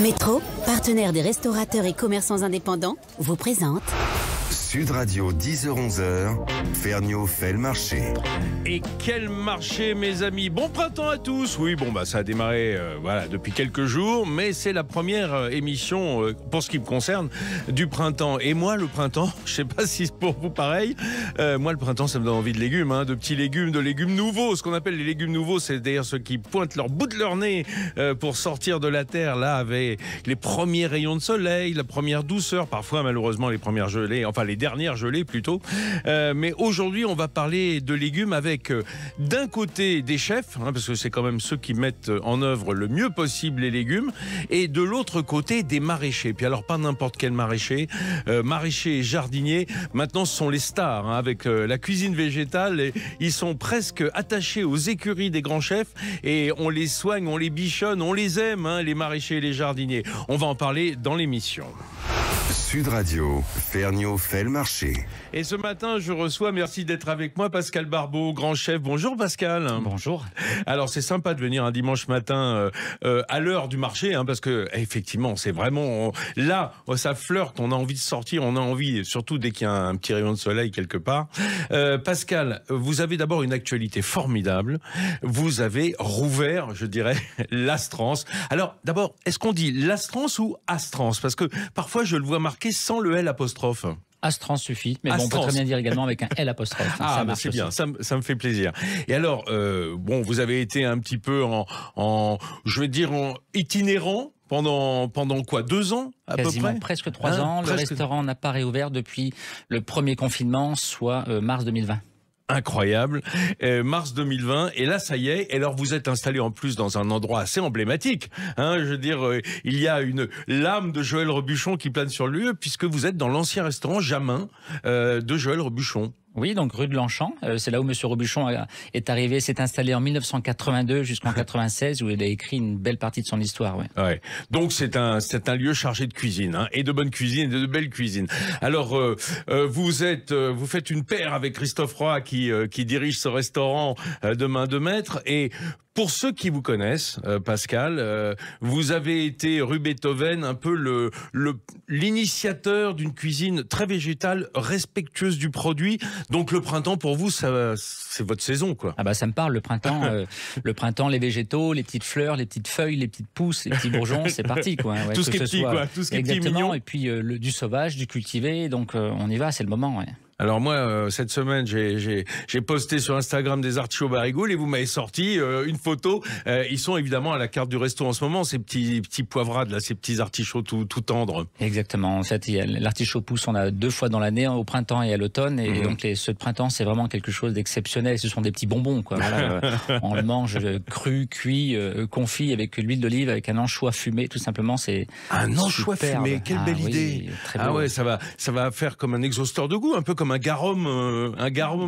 Métro, partenaire des restaurateurs et commerçants indépendants, vous présente Sud Radio, 10h-11h, Ferniaud fait le marché. Et quel marché, mes amis! Bon printemps à tous! Oui, ça a démarré depuis quelques jours, mais c'est la première émission, pour ce qui me concerne, du printemps. Et moi, le printemps, je sais pas si c'est pour vous pareil, moi, le printemps, ça me donne envie de légumes, de petits légumes, de légumes nouveaux. Ce qu'on appelle les légumes nouveaux, c'est d'ailleurs ceux qui pointent leur bout de leur nez pour sortir de la terre, là, avec les premiers rayons de soleil, la première douceur, parfois, malheureusement, les premières gelées, enfin, les dernières gelées plutôt. Mais aujourd'hui, on va parler de légumes avec d'un côté des chefs, parce que c'est quand même ceux qui mettent en œuvre le mieux possible les légumes, et de l'autre côté des maraîchers. Puis alors pas n'importe quel maraîcher, maraîchers et jardiniers, maintenant ce sont les stars avec la cuisine végétale. Et ils sont presque attachés aux écuries des grands chefs et on les soigne, on les bichonne, on les aime, les maraîchers et les jardiniers. On va en parler dans l'émission. Sud Radio, Ferniaud fait le marché. Et ce matin, je reçois, merci d'être avec moi, Pascal Barbeau, grand chef. Bonjour Pascal. Bonjour. Alors c'est sympa de venir un dimanche matin à l'heure du marché, parce que effectivement, c'est vraiment là, ça flirte, on a envie de sortir, on a envie, surtout dès qu'il y a un petit rayon de soleil quelque part. Pascal, vous avez d'abord une actualité formidable. Vous avez rouvert, je dirais, l'Astrance. Alors d'abord, est-ce qu'on dit l'Astrance ou Astrance? Parce que parfois je le vois marqué sans le L apostrophe. Astrance suffit, mais Astrance. on peut très bien dire également avec un L apostrophe. Ah, c'est bien, ça me fait plaisir. Et alors, vous avez été un petit peu en itinérant pendant quoi, 2 ans à Quasiment, peu près, presque 3 ans. Le restaurant n'a pas réouvert depuis le premier confinement, soit mars 2020. Incroyable, mars 2020, et là ça y est. Et alors vous êtes installé en plus dans un endroit assez emblématique, je veux dire, il y a l'âme de Joël Robuchon qui plane sur le lieu, puisque vous êtes dans l'ancien restaurant Jamin de Joël Robuchon. Oui, donc rue de Longchamp, c'est là où Monsieur Robuchon est arrivé, s'est installé en 1982 jusqu'en 96, où il a écrit une belle partie de son histoire. Ouais. Donc c'est un lieu chargé de cuisine, et de bonne cuisine et de belle cuisine. Alors vous faites une paire avec Christophe Roy qui dirige ce restaurant de main de maître. Et pour ceux qui vous connaissent, Pascal, vous avez été rue Beethoven, un peu l'initiateur d'une cuisine très végétale, respectueuse du produit. Donc le printemps pour vous, c'est votre saison, quoi. Ah ça me parle, le printemps. Le printemps, les végétaux, les petites fleurs, les petites feuilles, les petites pousses, les petits bourgeons, c'est parti, quoi. Tout ce qui est petit, quoi. Tout ce qui est petit, mignon. Et puis du sauvage, du cultivé. Donc on y va, c'est le moment. Ouais. Alors moi, cette semaine, j'ai posté sur Instagram des artichauts Barigoul et vous m'avez sorti une photo. Ils sont évidemment à la carte du resto en ce moment, ces petits poivrades, là, ces petits artichauts tout tendres. Exactement. En fait, l'artichaut pousse, on a 2 fois dans l'année, au printemps et à l'automne. Et donc ceux de printemps, c'est vraiment quelque chose d'exceptionnel. Ce sont des petits bonbons, quoi. Voilà, on le mange cru, cuit, confit avec l'huile d'olive, avec un anchois fumé, tout simplement. C'est un anchois fumé. Quelle belle idée. Ah ouais, ça va faire comme un exhausteur de goût, un peu comme un garum,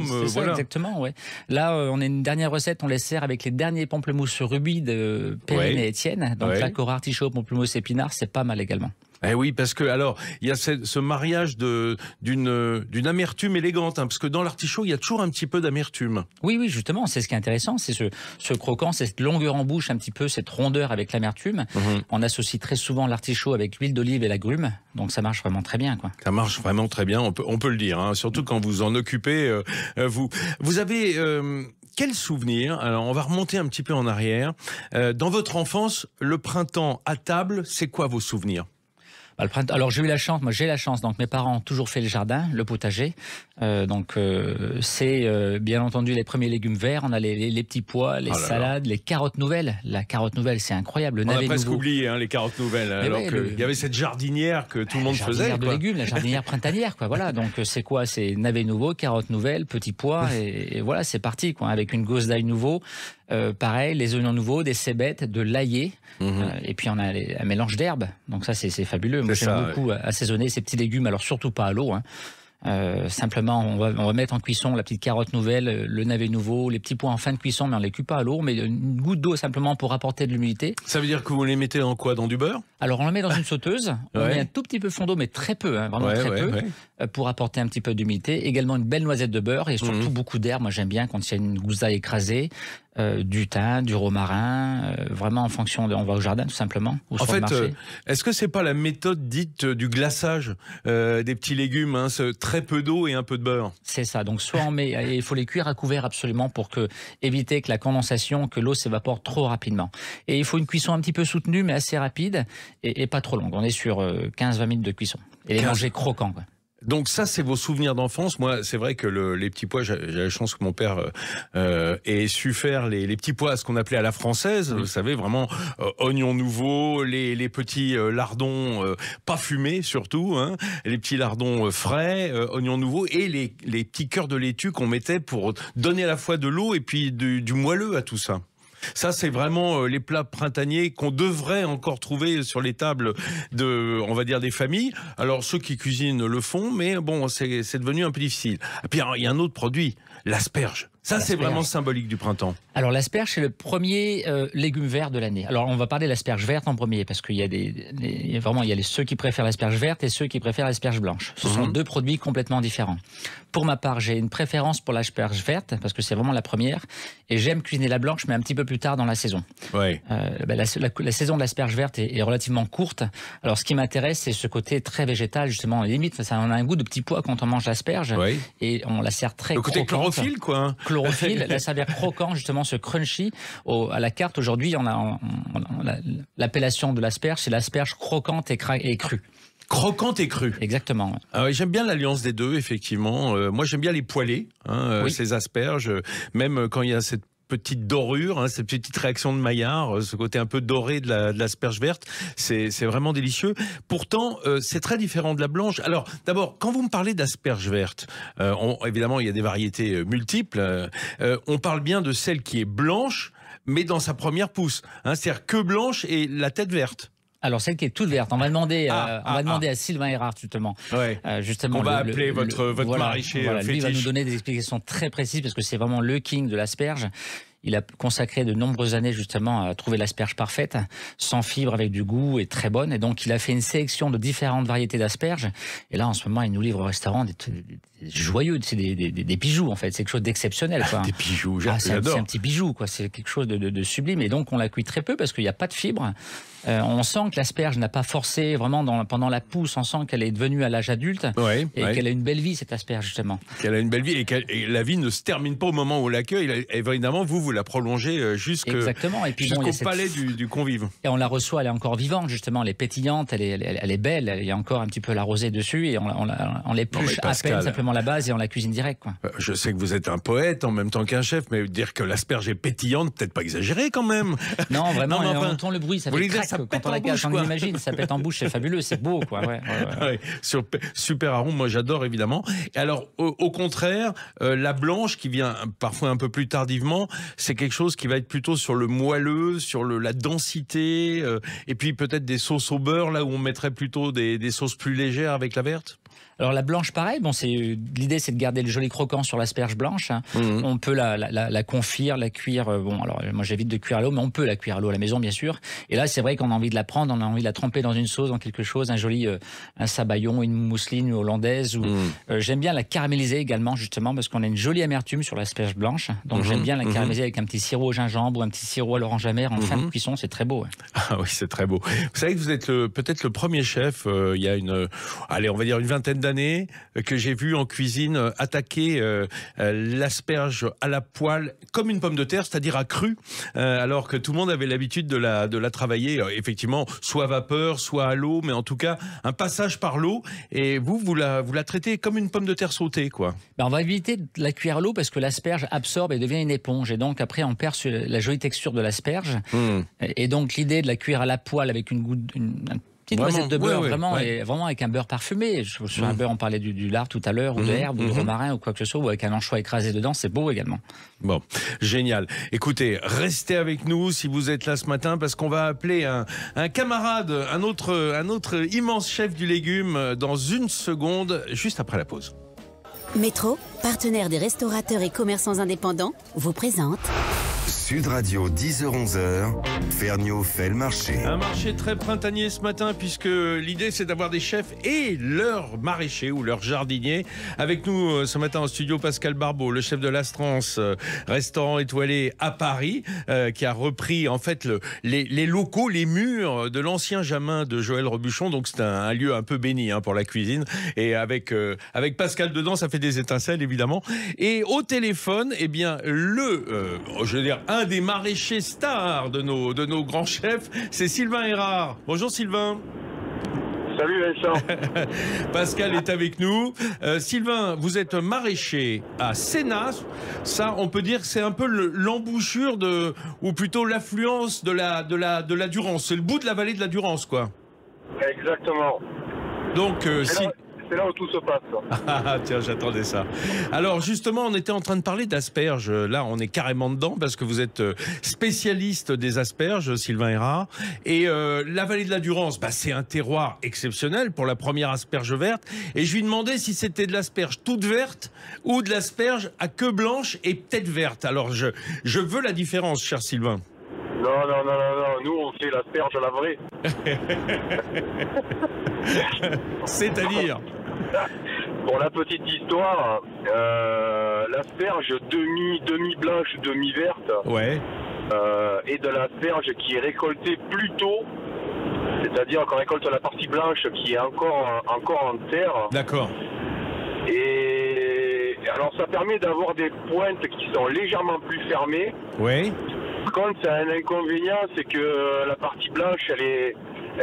c'est ça, voilà. Exactement, ouais. Là, on a une dernière recette, on les sert avec les derniers pamplemousses rubis de Perrine et Étienne. Donc là, Cora artichaut, pamplemousse épinard, c'est pas mal également. Eh oui, parce que alors il y a ce mariage d'une amertume élégante, parce que dans l'artichaut il y a toujours un petit peu d'amertume. Oui, justement, c'est ce qui est intéressant, c'est ce croquant, cette longueur en bouche, un petit peu cette rondeur avec l'amertume. On associe très souvent l'artichaut avec l'huile d'olive et l'agrumes, donc ça marche vraiment très bien, quoi. Ça marche vraiment très bien, on peut le dire, surtout quand vous en occupez. Vous avez quel souvenir? Alors on va remonter un petit peu en arrière. Dans votre enfance, le printemps à table, c'est quoi vos souvenirs? Alors j'ai la chance, donc mes parents ont toujours fait le jardin, le potager, c'est bien entendu les premiers légumes verts, on a les petits pois, les salades, les carottes nouvelles. La carotte nouvelle, c'est incroyable. On a presque oublié les carottes nouvelles, il y avait cette jardinière que tout le monde faisait. La jardinière de légumes, la jardinière printanière, quoi. Voilà, donc c'est quoi? C'est navets nouveaux, carottes nouvelles, petits pois, et voilà, c'est parti, quoi, avec une gousse d'ail nouveau. Pareil, les oignons nouveaux, des cébettes, de l'ail, et puis on a un mélange d'herbes. Donc ça, c'est fabuleux. Moi, j'aime beaucoup assaisonner ces petits légumes, alors surtout pas à l'eau. Simplement, on va mettre en cuisson la petite carotte nouvelle, le navet nouveau, les petits pois en fin de cuisson, mais on les cuit pas à l'eau, mais une goutte d'eau simplement pour apporter de l'humidité. Ça veut dire que vous les mettez dans quoi? Dans du beurre? Alors on le met dans une sauteuse, on met un tout petit peu fond d'eau, mais très peu, vraiment très peu, pour apporter un petit peu d'humidité. Également une belle noisette de beurre et surtout beaucoup d'herbes. Moi j'aime bien quand il y a une gousse d'ail écrasée. du thym, du romarin, vraiment en fonction on va au jardin tout simplement. Ou En sur le fait, marché. est-ce que c'est pas la méthode dite du glaçage des petits légumes, hein, très peu d'eau et un peu de beurre? C'est ça. Donc soit on met, et il faut les cuire à couvert absolument pour éviter que la condensation, que l'eau s'évapore trop rapidement. Et il faut une cuisson un petit peu soutenue mais assez rapide et pas trop longue. On est sur 15-20 minutes de cuisson. Et les manger croquants, quoi. Donc ça, c'est vos souvenirs d'enfance. Moi, c'est vrai que les petits pois, j'ai la chance que mon père ait su faire les petits pois, ce qu'on appelait à la française. Vous savez, vraiment oignons nouveaux, les petits lardons pas fumés surtout, hein, les petits lardons frais, oignons nouveaux et les petits cœurs de laitue qu'on mettait pour donner à la fois de l'eau et puis du moelleux à tout ça. Ça, c'est vraiment les plats printaniers qu'on devrait encore trouver sur les tables on va dire, des familles. Alors, ceux qui cuisinent le font, mais bon, c'est devenu un peu difficile. Et puis, il y a un autre produit, l'asperge. Ça, c'est vraiment symbolique du printemps. Alors l'asperge, c'est le premier légume vert de l'année. Alors on va parler de l'asperge verte en premier, parce qu'il y a vraiment ceux qui préfèrent l'asperge verte et ceux qui préfèrent l'asperge blanche. Ce sont deux produits complètement différents. Pour ma part, j'ai une préférence pour l'asperge verte, parce que c'est vraiment la première, et j'aime cuisiner la blanche, mais un petit peu plus tard dans la saison. Ouais. La saison de l'asperge verte est relativement courte. Alors ce qui m'intéresse, c'est ce côté très végétal, justement. Limite, ça en a un goût de petit pois quand on mange l'asperge, et on la sert très croquante. Le côté chlorophylle, quoi. Chlorophylle, la saveur croquant, justement, ce crunchy. À la carte, aujourd'hui, on a l'appellation de l'asperge, c'est l'asperge croquante et crue. Croquante et crue. Exactement. Ah oui, j'aime bien l'alliance des deux, effectivement. Moi, j'aime bien les poêlés, ces asperges, même quand il y a cette petite dorure, hein, cette petite réaction de Maillard, ce côté un peu doré de l'asperge verte, c'est vraiment délicieux. Pourtant, c'est très différent de la blanche. Alors, d'abord, quand vous me parlez d'asperge verte, évidemment, il y a des variétés multiples. On parle bien de celle qui est blanche, mais dans sa première pousse. Hein, c'est-à-dire que blanche et la tête verte. Alors celle qui est toute verte, on va demander à Sylvain Erard justement. Ouais. Justement, on va appeler votre maraîcher fétiche. Lui va nous donner des explications très précises parce que c'est vraiment le king de l'asperge. Il a consacré de nombreuses années justement à trouver l'asperge parfaite, sans fibre, avec du goût et très bonne. Et donc il a fait une sélection de différentes variétés d'asperges. Et là en ce moment il nous livre au restaurant des joyeux, c'est des bijoux en fait, c'est quelque chose d'exceptionnel. Des bijoux, j'adore. C'est un petit bijou, quoi. C'est quelque chose de sublime. Et donc on la cuit très peu parce qu'il n'y a pas de fibre. On sent que l'asperge n'a pas forcé vraiment pendant la pousse. On sent qu'elle est devenue à l'âge adulte qu'elle a une belle vie, cette asperge justement. Qu'elle a une belle vie et la vie ne se termine pas au moment où on l'accueille. Évidemment, vous la prolongez jusqu'au palais du convive. Et on la reçoit, elle est encore vivante justement, elle est pétillante, elle est belle, il y a encore un petit peu la rosée dessus et on l'épluche à peine simplement la base et on la cuisine direct, quoi. Je sais que vous êtes un poète en même temps qu'un chef, mais dire que l'asperge est pétillante, peut-être pas exagéré quand même. Non, vraiment, on entend le bruit, ça fait craque quand on la cache, on imagine, ça pète en bouche, c'est fabuleux, c'est beau, quoi. Ouais. Super arôme, moi j'adore évidemment. Et alors, au contraire, la blanche qui vient parfois un peu plus tardivement, c'est quelque chose qui va être plutôt sur le moelleux, sur la densité, et puis peut-être des sauces au beurre, là où on mettrait plutôt des sauces plus légères avec la verte. Alors la blanche, pareil. Bon, l'idée, c'est de garder le joli croquant sur l'asperge blanche. Hein. On peut la confire, la cuire. Bon, alors moi j'évite de cuire à l'eau, mais on peut la cuire à l'eau à la maison, bien sûr. Et là, c'est vrai qu'on a envie de la prendre, on a envie de la tremper dans une sauce, dans quelque chose, un joli un sabayon, une mousseline hollandaise. J'aime bien la caraméliser également, justement, parce qu'on a une jolie amertume sur l'asperge blanche. Donc j'aime bien la caraméliser avec un petit sirop au gingembre ou un petit sirop à l'orange amère en fin de cuisson. C'est très beau. Ouais. Ah oui, c'est très beau. Vous savez que vous êtes peut-être le premier chef. Il y a on va dire une vingtaine d'années que j'ai vu en cuisine attaquer l'asperge à la poêle comme une pomme de terre, c'est-à-dire à cru, alors que tout le monde avait l'habitude de la travailler effectivement soit à vapeur, soit à l'eau, mais en tout cas un passage par l'eau. Et vous la traitez comme une pomme de terre sautée, quoi. On va éviter de la cuire à l'eau parce que l'asperge absorbe et devient une éponge. Et donc après on perd la jolie texture de l'asperge. Et donc l'idée de la cuire à la poêle avec une petite noisette de beurre, et vraiment avec un beurre parfumé. Sur un beurre, on parlait du lard tout à l'heure, ou de herbe, ou de romarin, ou quoi que ce soit, ou avec un anchois écrasé dedans, c'est beau également. Bon, génial. Écoutez, restez avec nous si vous êtes là ce matin, parce qu'on va appeler un camarade, un autre immense chef du légume dans une seconde, juste après la pause. Métro, partenaire des restaurateurs et commerçants indépendants, vous présente Sud Radio 10h-11h, Ferniaud fait le marché. Un marché très printanier ce matin puisque l'idée c'est d'avoir des chefs et leurs maraîchers ou leurs jardiniers. Avec nous ce matin en studio Pascal Barbeau, le chef de l'Astrance, restaurant étoilé à Paris, qui a repris en fait les locaux, les murs de l'ancien Jamin de Joël Robuchon. Donc c'est un lieu un peu béni pour la cuisine. Et avec Pascal dedans, ça fait des étincelles évidemment. Et au téléphone, eh bien je veux dire, un des maraîchers stars de nos grands chefs, c'est Sylvain Erard. Bonjour Sylvain. Salut Vincent. Pascal est avec nous. Sylvain, vous êtes maraîcher à Sénas. Ça, on peut dire que c'est un peu l'embouchure ou plutôt l'affluence de la Durance. C'est le bout de la vallée de la Durance, quoi. Exactement. Donc, c'est là où tout se passe. Ah, tiens, j'attendais ça. Alors, justement, on était en train de parler d'asperges. Là, on est carrément dedans parce que vous êtes spécialiste des asperges, Sylvain Erard. Et la vallée de la Durance, c'est un terroir exceptionnel pour la première asperge verte. Et je lui demandais si c'était de l'asperge toute verte ou de l'asperge à queue blanche et tête verte. Alors, je veux la différence, cher Sylvain. Non. Nous, on fait l'asperge la vraie. C'est-à-dire Pour la petite histoire, l'asperge demi-blanche, demi-verte, ouais. est de l'asperge qui est récoltée plus tôt, c'est-à-dire qu'on récolte la partie blanche qui est encore en terre. D'accord. Et alors ça permet d'avoir des pointes qui sont légèrement plus fermées. Oui. Par contre, ça a un inconvénient, c'est que la partie blanche, elle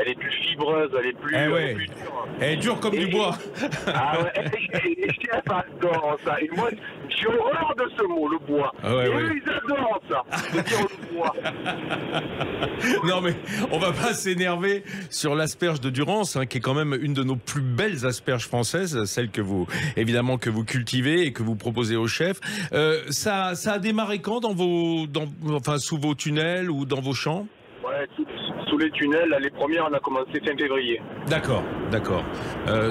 est plus fibreuse, elle est plus, ouais. plus dure. Elle est dure comme du bois. Ah ouais, j'adore ça. Et moi, j'ai horreur de ce mot, le bois. Ah ouais, et ouais. eux, ils adorent ça, de dire le bois. Non mais on va pas s'énerver sur l'asperge de Durance, qui est quand même une de nos plus belles asperges françaises, celle que vous cultivez et que vous proposez aux chefs. Ça a démarré quand sous vos tunnels ou dans vos champs? Ouais, sous les tunnels, là, les premières, on a commencé fin février. D'accord.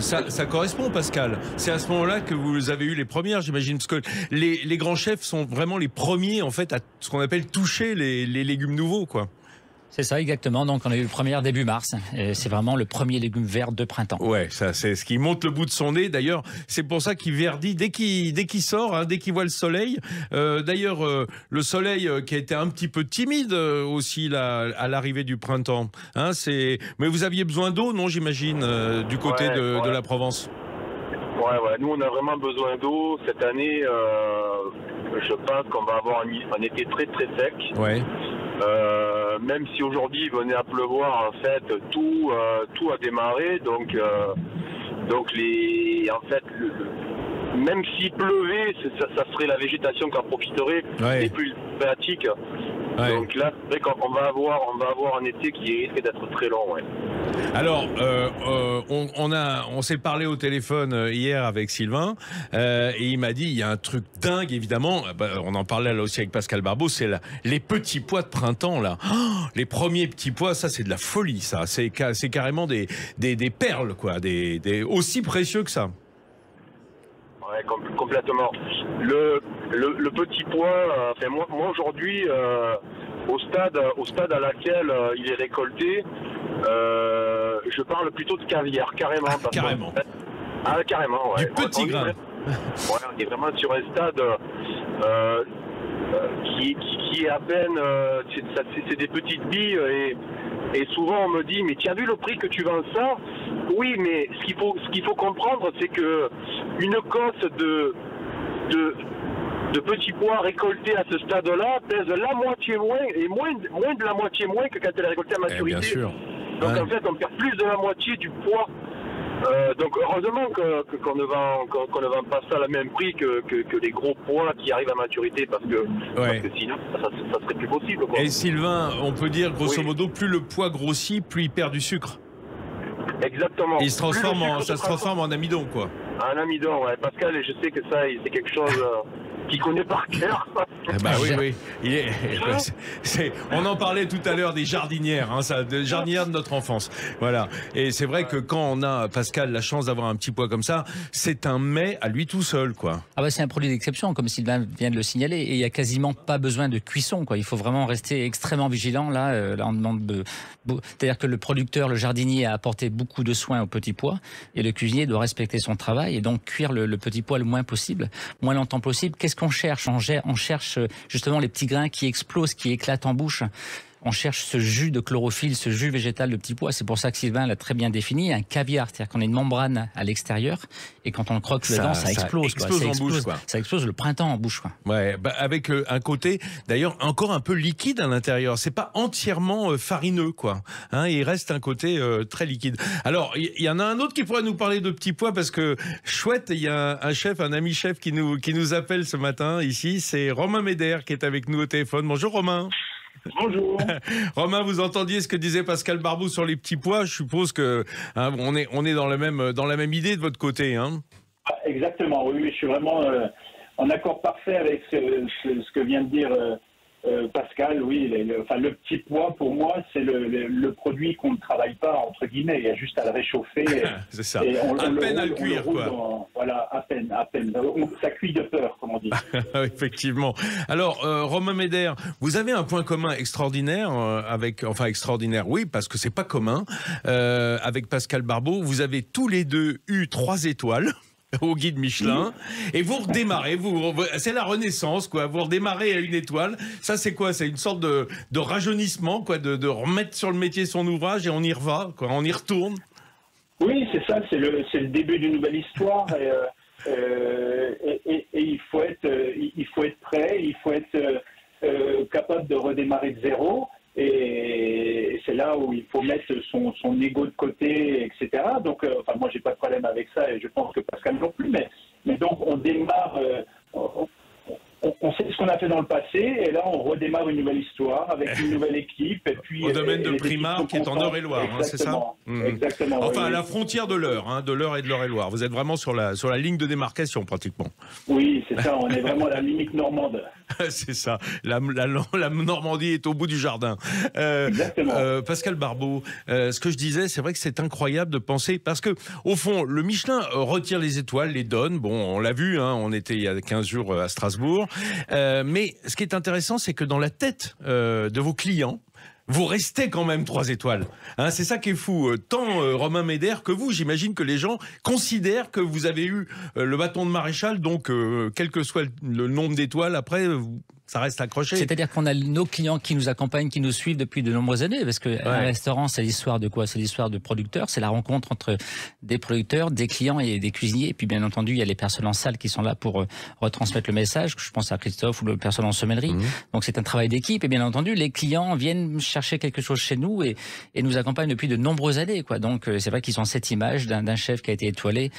Ça correspond, Pascal. C'est à ce moment-là que vous avez eu les premières, j'imagine, parce que les grands chefs sont vraiment les premiers, en fait, à ce qu'on appelle toucher les légumes nouveaux, quoi. C'est ça, exactement. Donc, on a eu le premier début mars. C'est vraiment le premier légume vert de printemps. Ouais, ça, c'est ce qui monte le bout de son nez. D'ailleurs, c'est pour ça qu'il verdit dès qu'il sort, dès qu'il voit le soleil. D'ailleurs, le soleil qui a été un petit peu timide aussi là, à l'arrivée du printemps. Mais vous aviez besoin d'eau, non, j'imagine, du côté de la Provence. Ouais. Nous, on a vraiment besoin d'eau. Cette année, je pense qu'on va avoir un été très, très sec. Ouais. Même si aujourd'hui il venait à pleuvoir, en fait, tout a démarré. Donc même s'il pleuvait, ça serait la végétation qui en profiterait, les plus phréatiques. Ouais. Donc là, c'est vrai qu'on va avoir un été qui risque d'être très long. Ouais. Alors, on s'est parlé au téléphone hier avec Sylvain et il m'a dit il y a un truc dingue évidemment. On en parlait là aussi avec Pascal Barbeau, c'est les petits pois de printemps là. Oh, les premiers petits pois, ça c'est de la folie, ça. C'est carrément des perles quoi, des aussi précieux que ça. Ouais, complètement. Le petit pois, moi aujourd'hui, au stade à laquelle il est récolté, je parle plutôt de caviar, carrément. Carrément. Carrément, ouais. Du petit grain. On est vraiment sur un stade qui est à peine, c'est des petites billes et souvent on me dit mais tu as vu le prix que tu vends ça? Oui, mais ce qu'il faut comprendre, c'est que une cosse de petits pois récoltés à ce stade-là pèse la moitié moins et moins de la moitié moins que quand elle est récoltée à maturité. Bien sûr. Donc en fait, on perd plus de la moitié du poids. Donc heureusement qu'on ne vend pas ça à la même prix que les gros pois qui arrivent à maturité parce que sinon ça serait plus possible, quoi. Et Sylvain, on peut dire grosso modo, plus le pois grossit, plus il perd du sucre. Exactement. Et ça se transforme en amidon, quoi. Un amidon, ouais. Pascal, je sais que ça, c'est quelque chose qu'il connaît par cœur. Bah oui. On en parlait tout à l'heure des jardinières, des jardinières de notre enfance. Voilà. Et c'est vrai que quand on a, Pascal, la chance d'avoir un petit pois comme ça, c'est un mets à lui tout seul, quoi. Ah bah c'est un produit d'exception, comme Sylvain vient de le signaler, et il n'y a quasiment pas besoin de cuisson, quoi. Il faut vraiment rester extrêmement vigilant. Là, on demande c'est-à-dire que le producteur, le jardinier a apporté beaucoup de soins au petit pois, et le cuisinier doit respecter son travail et donc cuire le petit pois le moins possible, moins longtemps possible. Qu'est-ce qu'on cherche ? On cherche justement les petits grains qui explosent, qui éclatent en bouche. On cherche ce jus de chlorophylle, ce jus végétal de petit pois. C'est pour ça que Sylvain l'a très bien défini, un caviar. C'est-à-dire qu'on a une membrane à l'extérieur et quand on le croque dedans, ça explose. Ça explose en bouche, quoi. Ça explose le printemps en bouche, quoi. Ouais, avec un côté, d'ailleurs, encore un peu liquide à l'intérieur. C'est pas entièrement farineux, quoi. Il reste un côté très liquide. Alors, il y en a un autre qui pourrait nous parler de petits pois parce que, chouette, il y a un chef, un ami chef qui nous appelle ce matin ici. C'est Romain Meder qui est avec nous au téléphone. Bonjour Romain. Bonjour. Romain, vous entendiez ce que disait Pascal Barbot sur les petits pois. Je suppose que on est dans la même idée de votre côté, hein. Exactement. Oui, je suis vraiment en accord parfait avec ce que vient de dire Pascal. Oui, le petit pois pour moi c'est le produit qu'on ne travaille pas entre guillemets. Il y a juste à le réchauffer. C'est ça. Et à peine à le cuire, quoi. Voilà, à peine. Ça cuit de peur, comme on dit. Effectivement. Alors, Romain Meder, vous avez un point commun extraordinaire extraordinaire, oui, parce que c'est pas commun. Avec Pascal Barbot, vous avez tous les deux eu 3 étoiles au guide Michelin, et vous redémarrez, c'est la renaissance, quoi. Vous redémarrez à 1 étoile. Ça, c'est quoi? C'est une sorte de rajeunissement, quoi, de remettre sur le métier son ouvrage et on y reva, quoi. On y retourne. Oui, c'est ça. C'est le début d'une nouvelle histoire. Et il faut être prêt. Il faut être capable de redémarrer de zéro. Et c'est là où il faut mettre son ego de côté, etc. Donc, moi, j'ai pas de problème avec ça, et je pense que Pascal non plus. Mais donc, on démarre. On sait ce qu'on a fait dans le passé, et là, on redémarre une nouvelle histoire avec une nouvelle équipe. Et puis, au domaine de Primard, qui est en Eure-et-Loire, c'est ça? Exactement. Enfin, à la frontière de l'Eure, de l'Eure et de l'Eure-et-Loire. Vous êtes vraiment sur la ligne de démarcation, pratiquement. Oui, c'est ça. On est vraiment à la limite normande. C'est ça. La Normandie est au bout du jardin. Exactement. Pascal Barbot, ce que je disais, c'est vrai que c'est incroyable de penser, parce que au fond, le Michelin retire les étoiles, les donne. Bon, on l'a vu, on était il y a 15 jours à Strasbourg. Mais ce qui est intéressant, c'est que dans la tête de vos clients, vous restez quand même 3 étoiles. C'est ça qui est fou. Tant Romain Meder que vous, j'imagine que les gens considèrent que vous avez eu le bâton de maréchal, donc quel que soit le nombre d'étoiles, après, ça reste accroché. C'est-à-dire qu'on a nos clients qui nous accompagnent, qui nous suivent depuis de nombreuses années, parce qu'un restaurant, c'est l'histoire de quoi? C'est l'histoire de producteurs, c'est la rencontre entre des producteurs, des clients et des cuisiniers. Et puis, bien entendu, il y a les personnes en salle qui sont là pour retransmettre le message. Je pense à Christophe ou le personnel en sommellerie. Donc, c'est un travail d'équipe. Et bien entendu, les clients viennent chercher quelque chose chez nous et nous accompagnent depuis de nombreuses années, quoi. Donc, c'est vrai qu'ils ont cette image d'un chef qui a été étoilé.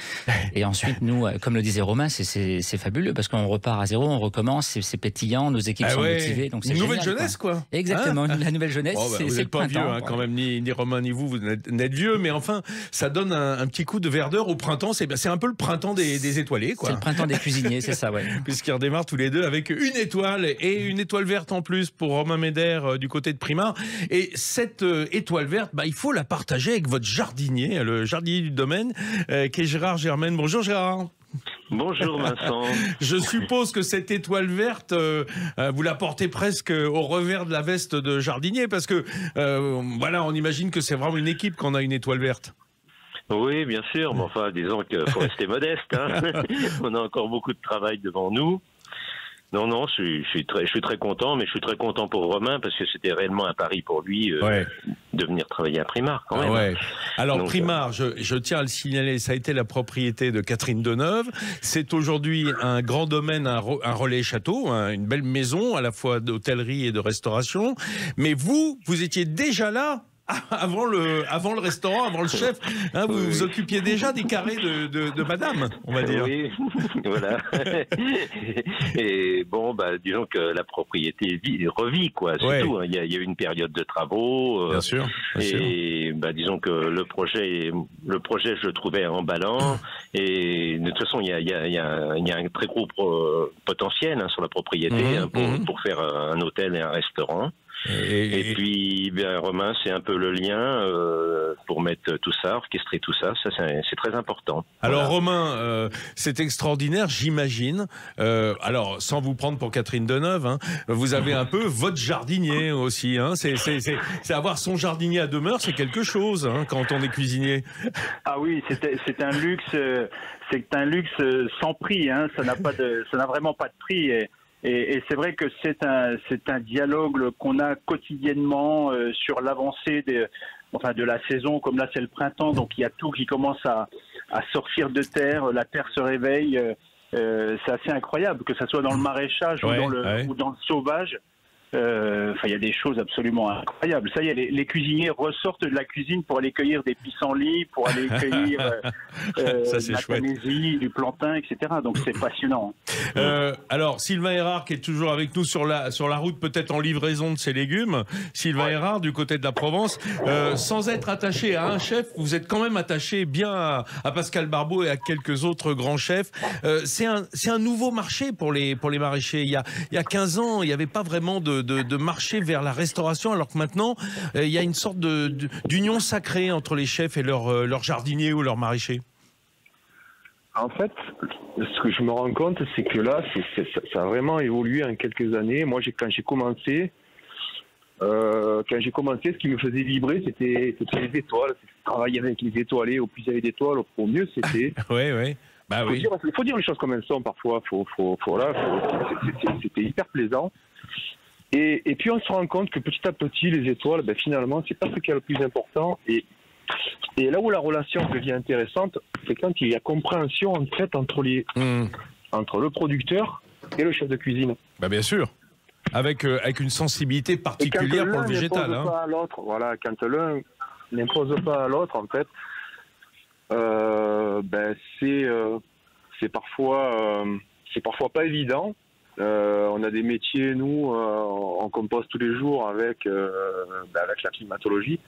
Et ensuite, nous, comme le disait Romain, c'est fabuleux parce qu'on repart à zéro, on recommence, c'est pétillant, nos équipes sont motivées. Donc c'est une nouvelle génial, jeunesse, quoi. Exactement, la nouvelle jeunesse. Vous n'êtes pas vieux, quand même, ni Romain ni vous n'êtes vieux, mais enfin, ça donne un petit coup de verdeur au printemps. C'est un peu le printemps des étoilés, quoi. C'est le printemps des cuisiniers, c'est ça, ouais. Puisqu'ils redémarrent tous les deux avec 1 étoile et 1 étoile verte en plus pour Romain Meder du côté de Primard. Et cette étoile verte, il faut la partager avec votre jardinier, le jardinier du domaine, qui est Gérard Germaine. Bonjour Gérard. Bonjour Vincent. Je suppose que cette étoile verte, vous la portez presque au revers de la veste de jardinier, parce que on imagine que c'est vraiment une équipe quand on a une étoile verte. Oui, bien sûr, mais enfin, disons qu'il faut rester modeste. On a encore beaucoup de travail devant nous. Non, je suis très content, mais je suis très content pour Romain parce que c'était réellement un pari pour lui de venir travailler à Primard quand même. Ouais. Alors donc, Primard, je tiens à le signaler, ça a été la propriété de Catherine Deneuve. C'est aujourd'hui un grand domaine, un relais château, une belle maison à la fois d'hôtellerie et de restauration. Mais vous étiez déjà là avant le restaurant, avant le chef, hein, vous vous occupiez déjà des carrés de madame, on va dire. Oui, voilà. Et bon, disons que la propriété revit, quoi, c'est tout. Il y a eu une période de travaux. Bien sûr. Et disons que le projet, je le trouvais emballant. Et de toute façon, il y a un très gros potentiel sur la propriété pour faire un hôtel et un restaurant. Et puis, Romain, c'est un peu le lien pour mettre tout ça, orchestrer tout ça. Ça, c'est très important. Alors, voilà. Romain, c'est extraordinaire, j'imagine. Alors, sans vous prendre pour Catherine Deneuve, hein, vous avez un peu votre jardinier aussi. Hein. C'est avoir son jardinier à demeure, c'est quelque chose hein, quand on est cuisinier. Ah oui, c'est un luxe. C'est un luxe sans prix. Hein. Ça n'a vraiment pas de prix. Et c'est vrai que c'est un dialogue qu'on a quotidiennement sur l'avancée de la saison. Comme là, c'est le printemps, donc il y a tout qui commence à sortir de terre. La terre se réveille. C'est assez incroyable, que ça soit dans le maraîchage ou dans le sauvage. Il y a des choses absolument incroyables. Ça y est, les cuisiniers ressortent de la cuisine pour aller cueillir des pissenlits, pour aller cueillir de la tanésie, du plantain, etc. Donc c'est passionnant. Alors Sylvain Erard qui est toujours avec nous sur la route, peut-être en livraison de ses légumes. Sylvain Erard du côté de la Provence. Sans être attaché à un chef, vous êtes quand même attaché bien à Pascal Barbeau et à quelques autres grands chefs. C'est un nouveau marché pour les maraîchers. Il y a 15 ans, il n'y avait pas vraiment de marcher vers la restauration, alors que maintenant, il y a une sorte d'union sacrée entre les chefs et leurs jardiniers ou leurs maraîchers. En fait, ce que je me rends compte, c'est que là, ça a vraiment évolué en quelques années. Moi, quand j'ai commencé, ce qui me faisait vibrer, c'était les étoiles. Travailler avec les étoilés, au plus il y avait d'étoiles, au mieux c'était. Oui. Il faut dire les choses comme elles sont parfois. C'était hyper plaisant. Et puis on se rend compte que petit à petit, les étoiles, finalement, c'est pas ce qui est le plus important. Et là où la relation devient intéressante, c'est quand il y a compréhension en fait entre le producteur et le chef de cuisine. Bien sûr. Avec une sensibilité particulière pour le végétal. Quand l'un n'impose pas à l'autre, voilà, quand l'un n'impose pas à l'autre, en fait, c'est parfois pas évident. On a des métiers, nous, on compose tous les jours avec la climatologie.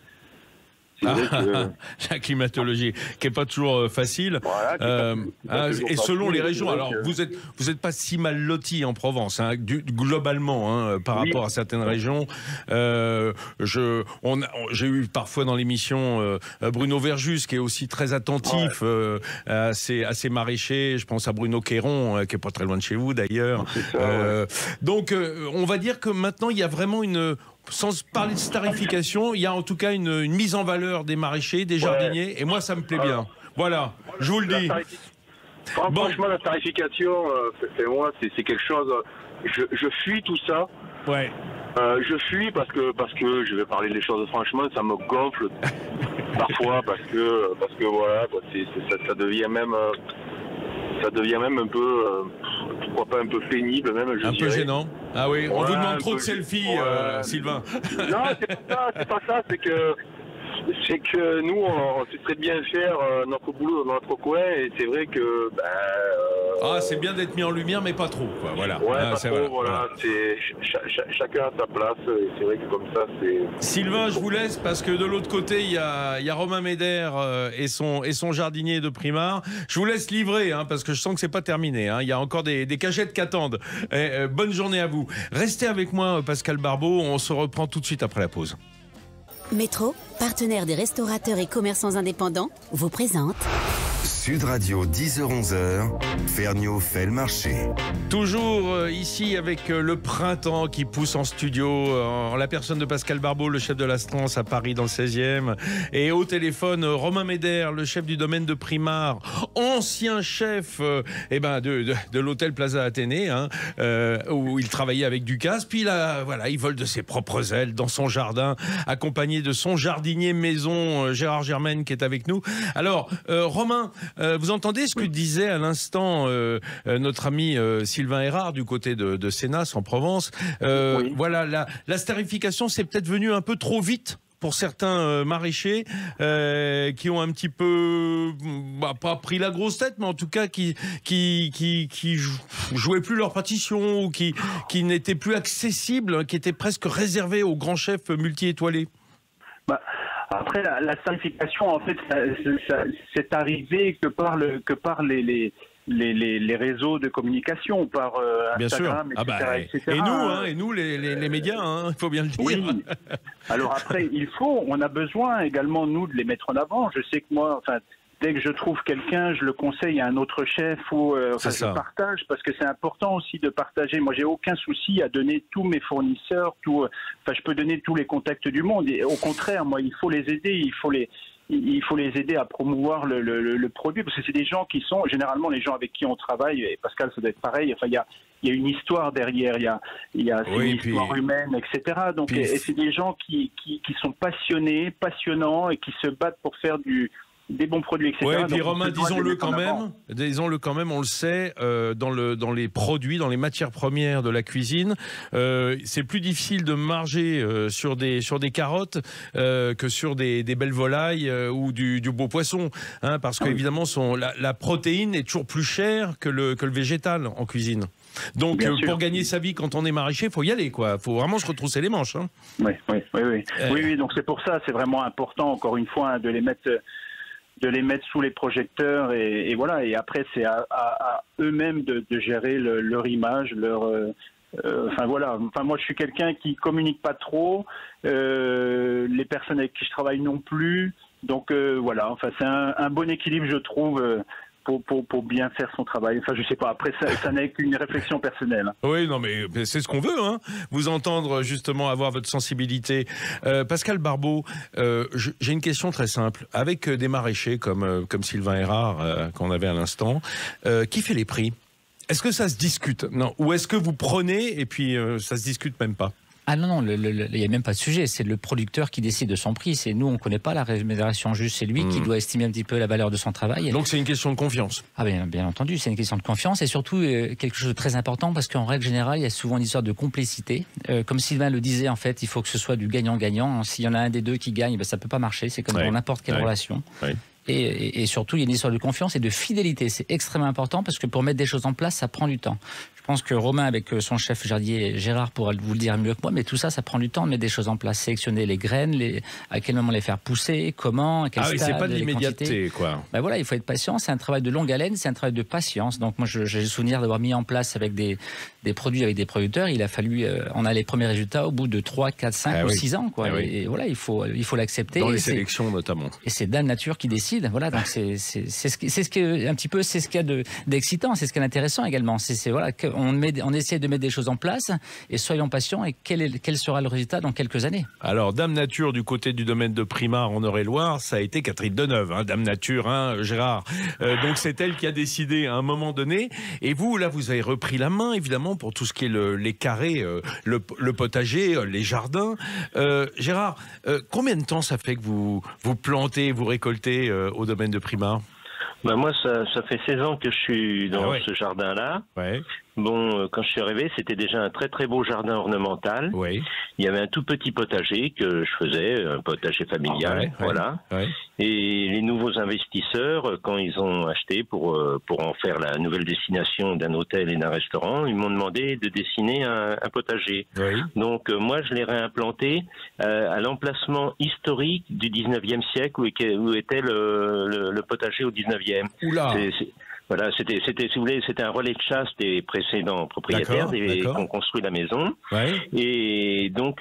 C'est vrai que... La climatologie, qui n'est pas toujours facile. Voilà, et selon les régions. Alors, vous êtes pas si mal lotis en Provence, hein, globalement, par rapport à certaines régions. J'ai eu parfois dans l'émission Bruno Verjus, qui est aussi très attentif à ces maraîchers. Je pense à Bruno Quéron, qui est pas très loin de chez vous d'ailleurs. Donc, on va dire que maintenant, il y a vraiment sans parler de starification, il y a en tout cas une mise en valeur des maraîchers, des jardiniers, et moi ça me plaît bien. Voilà, je vous le dis. Franchement, la tarification, c'est quelque chose. Je fuis tout ça. Ouais. Je fuis parce que je vais parler des choses franchement, ça me gonfle parfois parce que voilà, ça devient même un peu, pourquoi pas un peu pénible même. Un peu gênant. Ah oui, on vous demande trop de selfies, Sylvain. Non, c'est pas ça, c'est que nous, on sait très bien faire notre boulot dans notre coin, et c'est vrai que... c'est bien d'être mis en lumière, mais pas trop, quoi. Voilà. Pas trop, voilà. Chacun a sa place, et c'est vrai que comme ça, c'est... Sylvain, je vous laisse, parce que de l'autre côté, il y a Romain Médère et son jardinier de Primard. Je vous laisse livrer, parce que je sens que c'est pas terminé. Il y a encore des cagettes qui attendent. Bonne journée à vous. Restez avec moi, Pascal Barbeau. On se reprend tout de suite après la pause. Métro, partenaire des restaurateurs et commerçants indépendants, vous présente... Sud Radio, 10h-11h, Ferniaud fait le marché. Toujours ici avec le printemps qui pousse en studio, en la personne de Pascal Barbeau, le chef de l'Astrance à Paris dans le 16e. Et au téléphone, Romain Médère, le chef du domaine de Primard, ancien chef de l'hôtel Plaza Athénée, où il travaillait avec Ducasse. Puis là, voilà, il vole de ses propres ailes dans son jardin, accompagné de son jardinier maison, Gérard Germaine, qui est avec nous. Alors, Romain, vous entendez ce que disait à l'instant notre ami Sylvain Erard du côté de Sénas en Provence. Voilà, la starification, c'est peut-être venu un peu trop vite pour certains maraîchers qui ont un petit peu, pas pris la grosse tête, mais en tout cas qui jouaient plus leur partition ou qui n'étaient plus accessibles, qui étaient presque réservés aux grands chefs multi-étoilés? Après, la simplification, en fait, c'est arrivé que par les réseaux de communication, par Instagram, etc. Et nous, les médias, il faut bien le dire. Oui. Alors après, on a besoin également, nous, de les mettre en avant. Je sais que moi, dès que je trouve quelqu'un, je le conseille à un autre chef ou je partage, parce que c'est important aussi de partager. Moi, j'ai aucun souci à donner tous mes fournisseurs, je peux donner tous les contacts du monde. Et au contraire, moi, il faut les aider, il faut les aider à promouvoir le produit, parce que c'est des gens qui sont généralement les gens avec qui on travaille. Et Pascal, ça doit être pareil. Enfin, il y a une histoire derrière, il y a une histoire humaine, etc. Donc, et c'est des gens qui sont passionnants et qui se battent pour faire des bons produits, etc. Oui, et puis Romain, disons-le quand même, on le sait, dans les produits, dans les matières premières de la cuisine, c'est plus difficile de marger sur des carottes que sur des belles volailles ou du beau poisson, parce qu'évidemment la protéine est toujours plus chère que le végétal en cuisine. Donc, pour gagner sa vie quand on est maraîcher, il faut y aller, quoi. Il faut vraiment se retrousser les manches. Oui. Donc c'est pour ça, c'est vraiment important, encore une fois, de les mettre sous les projecteurs et voilà. Et après, c'est à eux-mêmes de gérer leur image, moi, je suis quelqu'un qui communique pas trop. Les personnes avec qui je travaille non plus. Donc voilà. Enfin, c'est un bon équilibre, je trouve. Pour bien faire son travail. Enfin, je sais pas. Après, ça n'est qu'une réflexion personnelle. Oui, non, mais c'est ce qu'on veut, vous entendre justement, avoir votre sensibilité. Pascal Barbeau, j'ai une question très simple. Avec des maraîchers comme Sylvain Erard, qu'on avait à l'instant, qui fait les prix? Est-ce que ça se discute? Non. Ou est-ce que vous prenez et puis ça se discute même pas? Ah non, il n'y a même pas de sujet. C'est le producteur qui décide de son prix. C'est nous, on ne connaît pas la rémunération juste. C'est lui qui doit estimer un petit peu la valeur de son travail. Donc c'est une question de confiance. Ah bien entendu, c'est une question de confiance et surtout quelque chose de très important parce qu'en règle générale, il y a souvent une histoire de complicité. Comme Sylvain le disait, en fait, il faut que ce soit du gagnant-gagnant. S'il y en a un des deux qui gagne, ça ne peut pas marcher. C'est comme dans n'importe quelle relation. Oui. Et surtout, il y a une histoire de confiance et de fidélité. C'est extrêmement important parce que pour mettre des choses en place, ça prend du temps. Je pense que Romain, avec son chef jardinier Gérard, pourra vous le dire mieux que moi, mais tout ça, ça prend du temps de mettre des choses en place. Sélectionner les graines, à quel moment les faire pousser, comment, à quel stade, c'est pas de l'immédiateté, quoi. Voilà, il faut être patient. C'est un travail de longue haleine, c'est un travail de patience. Donc moi, j'ai le souvenir d'avoir mis en place avec des produits, avec des producteurs. Il a fallu, on a les premiers résultats au bout de 3, 4, 5 ou 6 ans, quoi. Et voilà, il faut l'accepter. Dans les sélections, notamment. Et c'est Dame Nature qui décide. Voilà, donc c'est ce qu'il y a d'excitant, c'est ce qui est intéressant également. Voilà, on essaie de mettre des choses en place et soyons patients. Et quel sera le résultat dans quelques années? Alors, Dame Nature, du côté du domaine de Primard en Eure-et-Loire, ça a été Catherine Deneuve, Dame Nature, Gérard. Donc c'est elle qui a décidé à un moment donné. Et vous, là, vous avez repris la main, évidemment, pour tout ce qui est les carrés, le potager, les jardins. Gérard, combien de temps ça fait que vous plantez, vous récoltez au domaine de Primard? Moi, ça fait 16 ans que je suis dans ce jardin-là. Ouais. Bon, quand je suis arrivé, c'était déjà un très très beau jardin ornemental. Oui. Il y avait un tout petit potager que je faisais, un potager familial, voilà. Ouais. Et les nouveaux investisseurs, quand ils ont acheté pour en faire la nouvelle destination d'un hôtel et d'un restaurant, ils m'ont demandé de dessiner un potager. Oui. Donc moi, je l'ai réimplanté à l'emplacement historique du 19e siècle où était le potager au 19e. Oula. Voilà, c'était, si vous voulez, c'était un relais de chasse des précédents propriétaires qui ont construit la maison. Ouais. Et donc,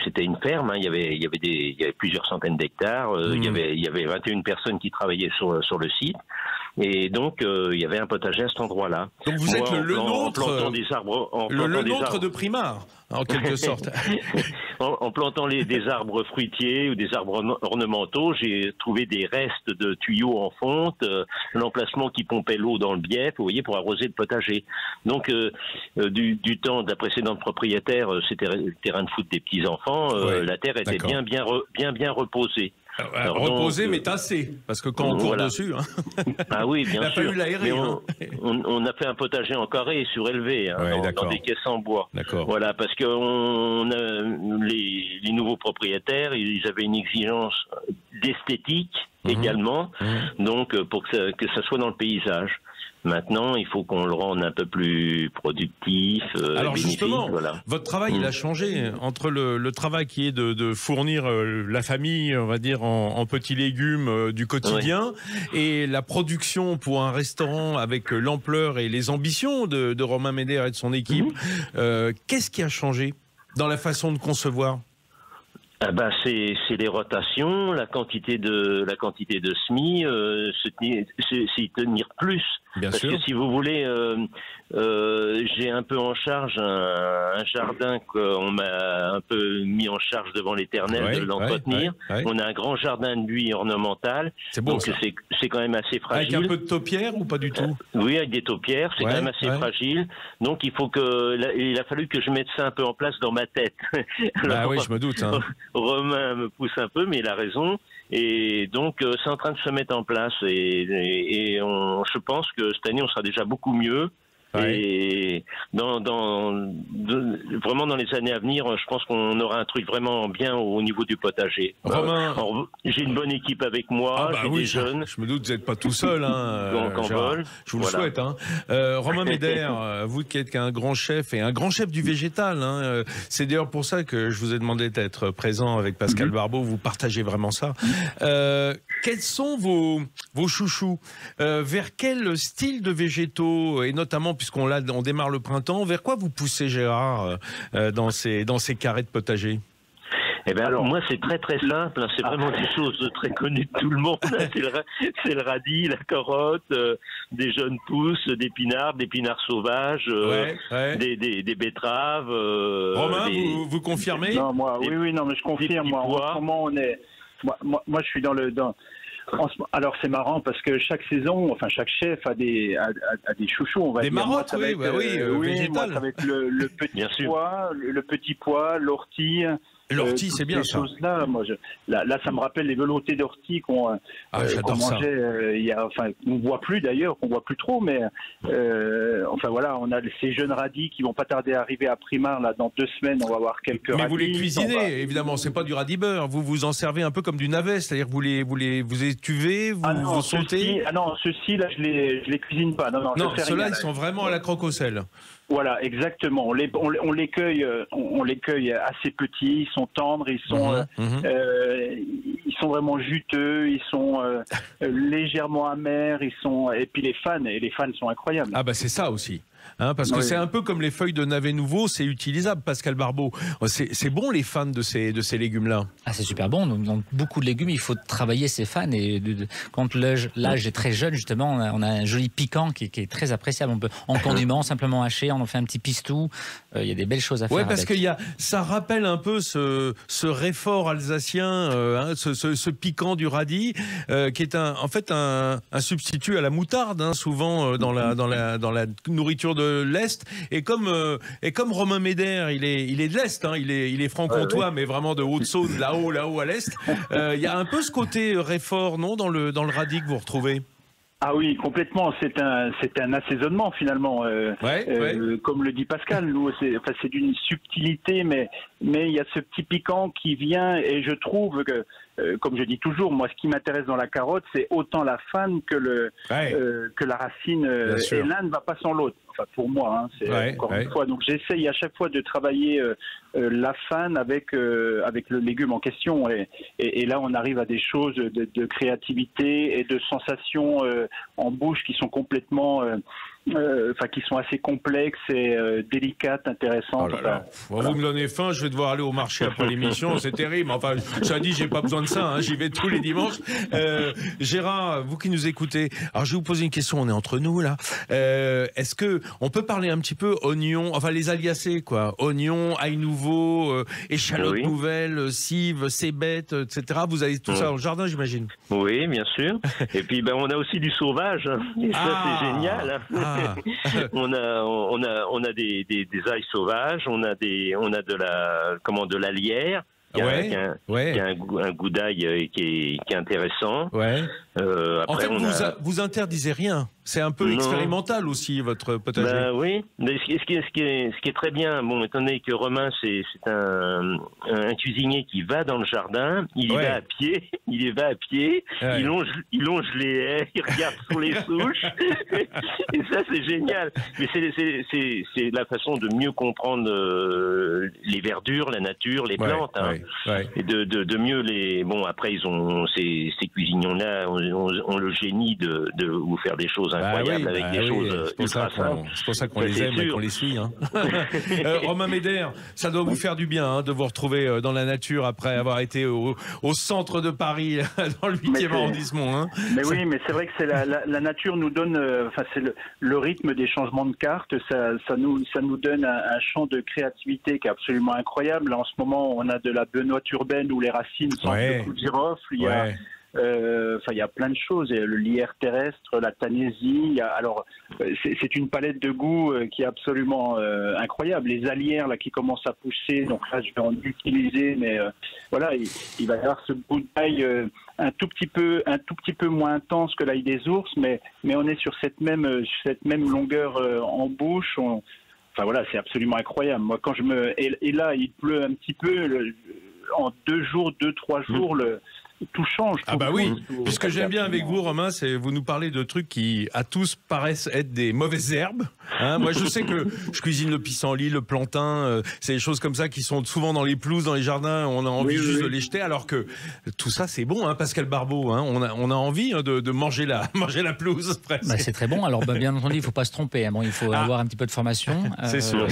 c'était une ferme. Il y avait plusieurs centaines d'hectares. Il y avait 21 personnes qui travaillaient sur le site. Et donc, il y avait un potager à cet endroit-là. Donc, vous êtes le nôtre nôtre de Primard, en quelque sorte. En plantant des arbres fruitiers ou des arbres ornementaux, j'ai trouvé des restes de tuyaux en fonte, l'emplacement qui pompait l'eau dans le bief, vous voyez, pour arroser le potager. Donc, du temps de la précédente propriétaire, c'était le terrain de foot des petits-enfants, la terre était bien reposée. Reposer, mais tasser, parce que quand on court dessus... Hein. Ah oui, bien sûr. L'aérer, on a fait un potager en carré surélevé, dans des caisses en bois. Voilà, parce que les nouveaux propriétaires, ils avaient une exigence d'esthétique également, donc pour que ça soit dans le paysage. Maintenant, il faut qu'on le rende un peu plus productif, Alors bénéfique, justement, votre travail, il a changé entre le travail qui est de fournir la famille, on va dire, en petits légumes du quotidien, et la production pour un restaurant avec l'ampleur et les ambitions de Romain Meder et de son équipe. Qu'est-ce qui a changé dans la façon de concevoir ? C'est les rotations, la quantité de semis, s'y tenir plus. Parce que si vous voulez, j'ai un peu en charge un jardin qu'on m'a un peu mis en charge devant l'Éternel de l'entretenir. On a un grand jardin de buis ornemental. C'est beau, donc c'est quand même assez fragile. Avec un peu de taupière ou pas du tout? Oui, avec des taupières, c'est quand même assez fragile. Donc il a fallu que je mette ça un peu en place dans ma tête. Alors, oui, je me doute. Hein. Romain me pousse un peu, mais il a raison. Et donc, c'est en train de se mettre en place. Et je pense que cette année, on sera déjà beaucoup mieux. Et vraiment dans les années à venir, je pense qu'on aura un truc vraiment bien au niveau du potager. Romain, j'ai une bonne équipe avec moi, j'ai des jeunes. Je me doute, vous n'êtes pas tout seul. Je vous le souhaite. Hein. Romain Meder, vous qui êtes un grand chef et un grand chef du végétal, c'est d'ailleurs pour ça que je vous ai demandé d'être présent avec Pascal Barbeau. Vous partagez vraiment ça. Quels sont vos chouchous? Vers quel style de végétaux, et notamment puisqu'on démarre le printemps, vers quoi vous poussez, Gérard, dans ces carrés de potager? Alors moi c'est très très simple, c'est vraiment des choses très connues de tout le monde. C'est le radis, la carotte, des jeunes pousses, d'épinards sauvages, des betteraves. Romain, vous confirmez? Non, moi, oui, non, mais je confirme. Moi, en ce moment, moi, je suis alors c'est marrant parce que chaque saison, enfin chaque chef a des chouchous, on va dire. Des marottes, végétales. Ça va être le petit pois, l'ortie. L'ortie, c'est bien ça. Là, là, ça me rappelle les veloutés d'ortie qu'on mangeait. On voit plus d'ailleurs, qu'on voit plus trop, mais on a ces jeunes radis qui vont pas tarder à arriver à Primard là dans 2 semaines. On va avoir quelques radis. Mais vous les cuisinez, évidemment. C'est pas du radis beurre. Vous vous en servez un peu comme du navet, c'est-à-dire vous les étuvez, vous sautez. Ceux-ci là, je les cuisine pas. Non, ceux-là, ils sont vraiment à la croque au sel. Voilà, exactement. On les cueille assez petits, ils sont tendres, ils sont vraiment juteux, ils sont légèrement amers, et puis les fans sont incroyables. Ah c'est ça aussi. Parce que c'est un peu comme les feuilles de navet nouveau, c'est utilisable, Pascal Barbeau. C'est bon les fans de ces légumes-là. C'est super bon. Dans beaucoup de légumes, il faut travailler ces fans. Et quand l'âge est très jeune, justement, on a un joli piquant qui est très appréciable. On peut en condiment, simplement haché, on en fait un petit pistou. Il y a des belles choses à faire. Oui, parce que ça rappelle un peu ce réfort alsacien, ce piquant du radis, qui est en fait un substitut à la moutarde, souvent dans la nourriture de l'Est, et comme Romain Meder, il est de l'Est, il est franc-comtois, mais vraiment de Haute-Saône, là-haut à l'Est. Il y a un peu ce côté réfort, non, dans le radis que vous retrouvez? Ah oui, complètement. C'est un assaisonnement finalement, comme le dit Pascal. Nous, c'est d'une subtilité, mais il y a ce petit piquant qui vient, et je trouve que, comme je dis toujours, moi, ce qui m'intéresse dans la carotte, c'est autant la fan que la racine. Et l'un ne va pas sans l'autre. Enfin, pour moi, c'est encore une fois. Donc, j'essaye à chaque fois de travailler la fan avec le légume en question. Et là, on arrive à des choses de créativité et de sensations en bouche qui sont complètement... qui sont assez complexes et délicates, intéressantes. Vous me donnez faim, je vais devoir aller au marché après l'émission, c'est terrible. Enfin, ça dit, j'ai pas besoin de ça, j'y vais tous les dimanches. Gérard, vous qui nous écoutez, alors je vais vous poser une question, on est entre nous là. Est-ce que on peut parler un petit peu oignons, enfin les aliacés quoi, oignons, ail nouveau, échalotes nouvelles, cives, cébettes, etc. Vous avez tout ça dans le jardin, j'imagine. Oui, bien sûr. Et puis on a aussi du sauvage, et ça c'est génial. On a des ails sauvages, on a de la lierre. qui a un goût d'ail qui est intéressant. Ouais. Après, en fait, vous interdisez rien. C'est un peu expérimental aussi, votre potager. Bah oui, mais ce qui est très bien, bon, étant donné que Romain, c'est un cuisinier qui va dans le jardin, il y va à pied, il longe les haies, il regarde sur les souches, et ça c'est génial. Mais c'est la façon de mieux comprendre les verdures, la nature, les plantes, et de mieux les... Bon, après, ils ont ces cuisignons-là ont le génie de vous faire des choses incroyables avec des choses ultra simples. C'est pour ça qu'on les aime et qu'on les suit. Hein. Romain Médère, ça doit vous faire du bien de vous retrouver dans la nature après avoir été au centre de Paris, dans le 8e arrondissement. Hein. Mais oui, mais c'est vrai que c'est la nature nous donne, c'est le rythme des changements de cartes, ça nous donne un champ de créativité qui est absolument incroyable. En ce moment, on a de la benoîte urbaine où les racines sont un peu de girofle. Il y a plein de choses. Il y a le lierre terrestre, la tanésie. Alors, c'est une palette de goûts qui est absolument incroyable. Les alières là qui commencent à pousser. Donc là, je vais en utiliser, mais voilà, il va y avoir ce goût d'ail un tout petit peu moins intense que l'ail des ours, mais on est sur cette même longueur en bouche. Enfin voilà, c'est absolument incroyable. Moi, quand et là, il pleut un petit peu. En 2-3 jours, tout change. Ah bah oui, puisque j'aime bien avec vous, Romain, c'est vous nous parlez de trucs qui à tous paraissent être des mauvaises herbes. Hein, moi, je sais que je cuisine le pissenlit, le plantain, c'est des choses comme ça qui sont souvent dans les pelouses, dans les jardins. On a envie juste de les jeter, alors que tout ça c'est bon, hein, Pascal Barbeau. Hein, on a envie de manger la pelouse. Presque. Bah, c'est très bon. Alors bien entendu, il faut pas se tromper. Hein. Bon, il faut avoir un petit peu de formation. C'est sûr.